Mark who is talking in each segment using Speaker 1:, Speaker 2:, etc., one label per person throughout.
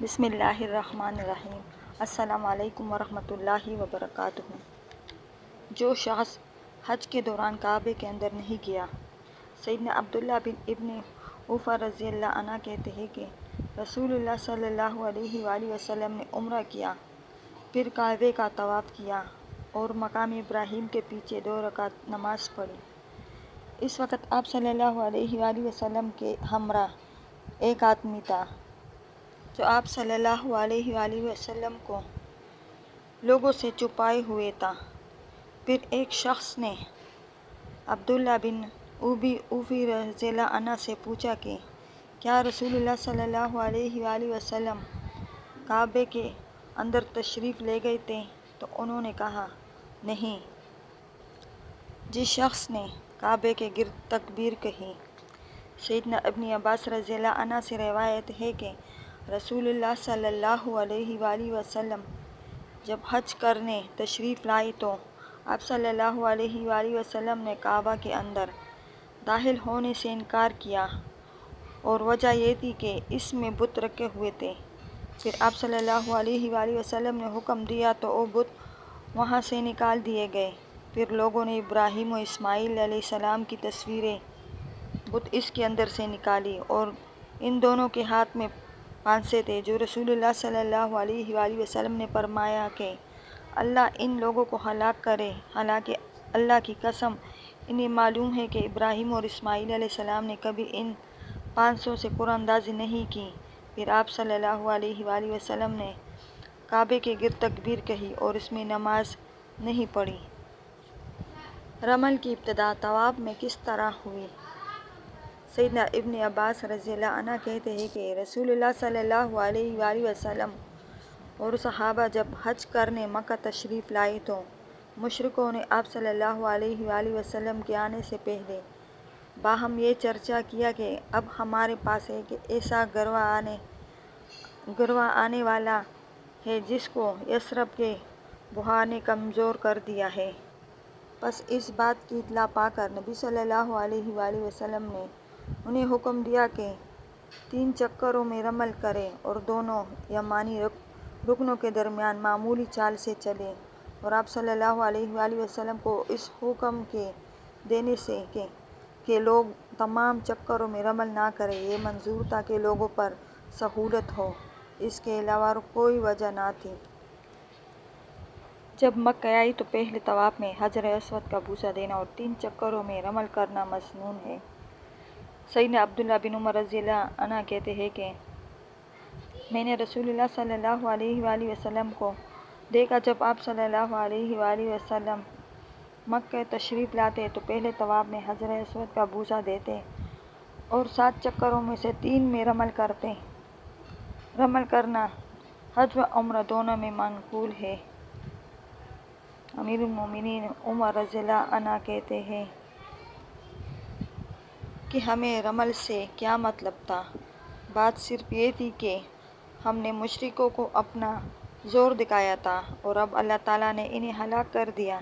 Speaker 1: بسم اللہ الرحمن الرحیم۔ السلام علیکم ورحمۃ اللہ وبرکاتہ۔ جو شخص حج کے دوران کعبے کے اندر نہیں گیا۔ سیدنا عبداللہ بن ابن اوفا رضی اللہ عنہ کہتے ہیں کہ رسول اللہ صلی اللہ علیہ وآلہ وسلم نے عمرہ کیا، پھر کعبے کا طواف کیا اور مقام ابراہیم کے پیچھے 2 رکعت نماز پڑھی۔ اس وقت آپ صلی اللہ علیہ وآلہ وسلم کے ہمراہ ایک آدمی تھا جو آپ صلی اللہ علیہ وآلہ وسلم کو لوگوں سے چھپائے ہوئے تھا۔ پھر ایک شخص نے عبداللہ بن ابی اوفی رضی اللہ عنہ سے پوچھا کہ کیا رسول اللہ صلی اللہ علیہ وآلہ وسلم کعبے کے اندر تشریف لے گئے تھے؟ تو انہوں نے کہا نہیں۔ جس شخص نے کعبے کے گرد تکبیر کہی۔ سیدنا ابن عباس رضی اللہ عنہ سے روایت ہے کہ رسول اللہ صلی اللہ علیہ وآلہ وسلم جب حج کرنے تشریف لائے تو آپ صلی اللہ علیہ وآلہ وسلم نے کعبہ کے اندر داخل ہونے سے انکار کیا، اور وجہ یہ تھی کہ اس میں بت رکھے ہوئے تھے۔ پھر آپ صلی اللہ علیہ وآلہ وسلم نے حکم دیا تو وہ بت وہاں سے نکال دیے گئے۔ پھر لوگوں نے ابراہیم و اسماعیل علیہ السلام کی تصویریں بت اس کے اندر سے نکالی، اور ان دونوں کے ہاتھ میں پانسے تھے جو رسول اللہ صلی اللہ علیہ وآلہ وسلم نے فرمایا کہ اللہ ان لوگوں کو ہلاک کرے، حالانکہ اللہ کی قسم انہیں معلوم ہے کہ ابراہیم اور اسماعیل علیہ السلام نے کبھی ان پانسوں سے قرآن اندازی نہیں کی۔ پھر آپ صلی اللہ علیہ وآلہ وسلم نے کعبے کے گرد تکبیر کہی اور اس میں نماز نہیں پڑھی۔ رمل کی ابتدا طواف میں کس طرح ہوئی؟ سیدنا ابن عباس رضی اللہ عنہ کہتے ہیں کہ رسول اللہ صلی اللہ علیہ وآلہ وسلم اور صحابہ جب حج کرنے مکہ تشریف لائے تو مشرکوں نے آپ صلی اللہ علیہ وآلہ وسلم کے آنے سے پہلے باہم یہ چرچا کیا کہ اب ہمارے پاس ایک ایسا گروہ آنے والا ہے جس کو یثرب کے بحران نے کمزور کر دیا ہے۔ پس اس بات کی اطلاع پا کر نبی صلی اللہ علیہ وآلہ وسلم نے انہیں حکم دیا کہ 3 چکروں میں رمل کریں اور دونوں یمانی رکنوں کے درمیان معمولی چال سے چلیں، اور آپ صلی اللہ علیہ وآلہ وسلم کو اس حکم کے دینے سے کہ لوگ تمام چکروں میں رمل نہ کریں یہ منظور تھا کہ لوگوں پر سہولت ہو، اس کے علاوہ اور کوئی وجہ نہ تھی۔ جب مکہ آئے تو پہلے طواف میں حجر اسود کا بوسہ دینا اور 3 چکروں میں رمل کرنا مسنون ہے۔ سیدنا عبداللہ بن عمر رضی اللہ عنہ کہتے ہیں کہ میں نے رسول اللہ صلی اللہ علیہ وآلہ وسلم کو دیکھا جب آپ صلی اللہ علیہ وآلہ وسلم مکہ تشریف لاتے تو پہلے طواف میں حجر اسود کا بوسہ دیتے اور 7 چکروں میں سے 3 میں رمل کرتے۔ رمل کرنا حج و عمرہ دونوں میں منقول ہے۔ امیر المومنین عمر رضی اللہ عنہ کہتے ہیں کہ ہمیں رمل سے کیا مطلب تھا؟ بات صرف یہ تھی کہ ہم نے مشرکوں کو اپنا زور دکھایا تھا اور اب اللہ تعالیٰ نے انہیں ہلاک کر دیا۔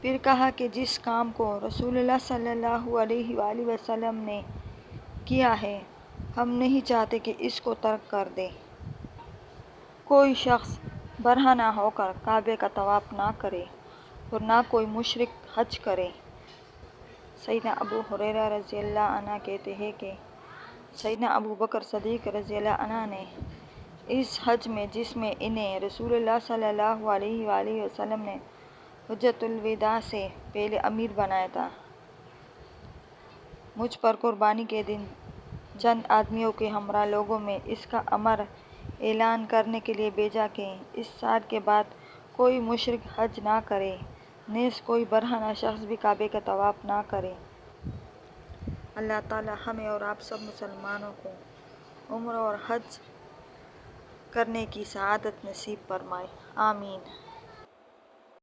Speaker 1: پھر کہا کہ جس کام کو رسول اللہ صلی اللہ علیہ وآلہ وسلم نے کیا ہے ہم نہیں چاہتے کہ اس کو ترک کر دے۔ کوئی شخص برہنہ ہو کر کعبے کا طواف نہ کرے اور نہ کوئی مشرک حج کرے۔ سیدنا ابو ہریرہ رضی اللہ عنہ کہتے ہیں کہ سیدنا ابو بکر صدیق رضی اللہ عنہ نے اس حج میں جس میں انہیں رسول اللہ صلی اللہ علیہ وآلہ وسلم نے حجۃ الوداع سے پہلے امیر بنایا تھا، مجھ پر قربانی کے دن چند آدمیوں کے ہمراہ لوگوں میں اس کا امر اعلان کرنے کے لیے بھیجا کہ اس سال کے بعد کوئی مشرک حج نہ کرے، نیز کوئی برہنہ شخص بھی کعبے کا طواف نہ کرے۔ اللہ تعالیٰ ہمیں اور آپ سب مسلمانوں کو عمرہ اور حج کرنے کی سعادت نصیب فرمائے، آمین۔